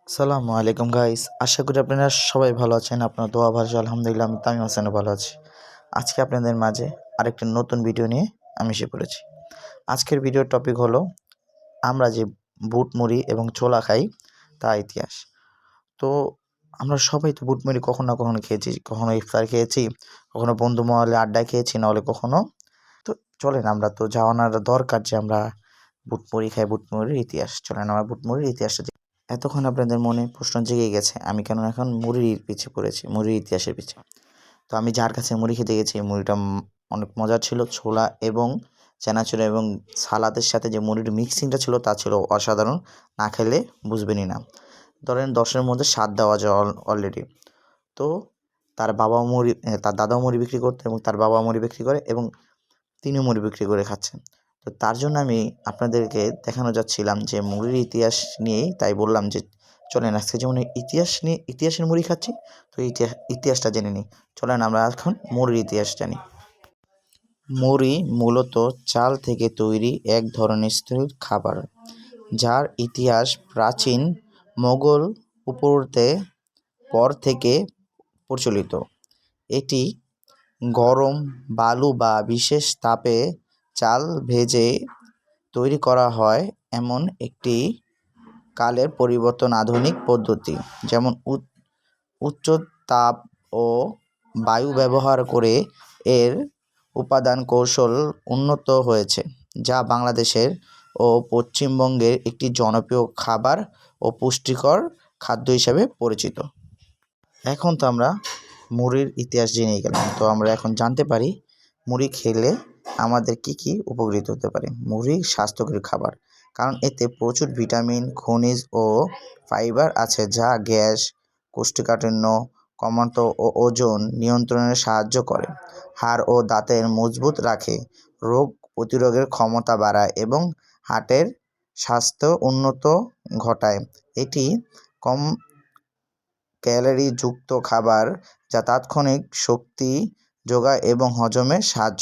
আসসালামু আলাইকুম গাইস, আশা করি আপনারা সবাই ভালো আছেন। আপনার দোয়া ভাষা আলহামদুলিল্লাহ, আমি তামিম হোসেনও ভালো আছি। আজকে আপনাদের মাঝে আরেকটি নতুন ভিডিও নিয়ে আমি এসে পড়েছি। আজকের ভিডিওর টপিক হলো আমরা যে বুট মুড়ি এবং ছোলা খাই তা ইতিহাস। তো আমরা সবাই তো বুট মুড়ি কখনো না কখনো খেয়েছি, কখনো ইফতার খেয়েছি, কখনো বন্ধু মহলে আড্ডায় খেয়েছি, নাহলে কখনো। তো চলেন, আমরা তো জানার দরকার যে আমরা বুট মুড়ি খাই, বুট মুড়ির ইতিহাস। চলেন আমরা বুট মুড়ির ইতিহাসটা। এতক্ষণ আপনাদের মনে প্রশ্ন জেগে গেছে আমি কেন এখন মুড়ির পিছে পড়েছি, মুড়ির ইতিহাসের পিছে। তো আমি যার কাছে মুড়ি খেতে গেছি, মুড়িটা অনেক মজার ছিল। ছোলা এবং চানাচুর এবং সালাদের সাথে যে মুড়ির মিক্সিংটা ছিল তা ছিল অসাধারণ। না খেলে বুঝবেনই না। ধরেন 10-এর মধ্যে 7 দেওয়া যায় অলরেডি। তো তার দাদাও মুড়ি বিক্রি করতো এবং তার বাবাও মুড়ি বিক্রি করে এবং তিনিও মুড়ি বিক্রি করে খাচ্ছেন। তো তার জন্য আমি আপনাদেরকে দেখানো যাচ্ছিলাম যে মুড়ির ইতিহাস নিয়েই, তাই বললাম যে চলেন আজকে যেমন ইতিহাসের মুড়ি খাচ্ছি, তো ইতিহাসটা জেনে নিই। চলেন আমরা এখন মুড়ির ইতিহাস জানি। মুড়ি মূলত চাল থেকে তৈরি এক ধরনের স্থির খাবার, যার ইতিহাস প্রাচীন মোগল উপরতে পর থেকে প্রচলিত। এটি গরম বালু বা বিশেষ তাপে চাল ভেজে তৈরি করা হয় এমন একটি কালের পরিবর্তন আধুনিক পদ্ধতি, যেমন উচ্চ তাপ ও বায়ু ব্যবহার করে এর উপাদান কৌশল উন্নত হয়েছে, যা বাংলাদেশের ও পশ্চিমবঙ্গের একটি জনপ্রিয় খাবার ও পুষ্টিকর খাদ্য হিসাবে পরিচিত। এখন তো আমরা মুড়ির ইতিহাস জেনে গেলাম, তো আমরা এখন জানতে পারি মুড়ি খেলে আমাদের কি কি উপকৃত হতে পারে। মুড়ি স্বাস্থ্যকর খাবার, কারণ এতে প্রচুর ভিটামিন, খনিজ ও ফাইবার আছে, যা গ্যাস, কোষ্ঠকাঠিন্য কমাতে ও ওজন নিয়ন্ত্রণে সাহায্য করে। হাড় ও দাঁতের মজবুত রাখে, রোগ প্রতিরোধের ক্ষমতা বাড়ায় এবং হার্টের স্বাস্থ্য উন্নত ঘটায়। এটি কম ক্যালোরি যুক্ত খাবার, যা তাৎক্ষণিক শক্তি যোগায় এবং হজমে সাহায্য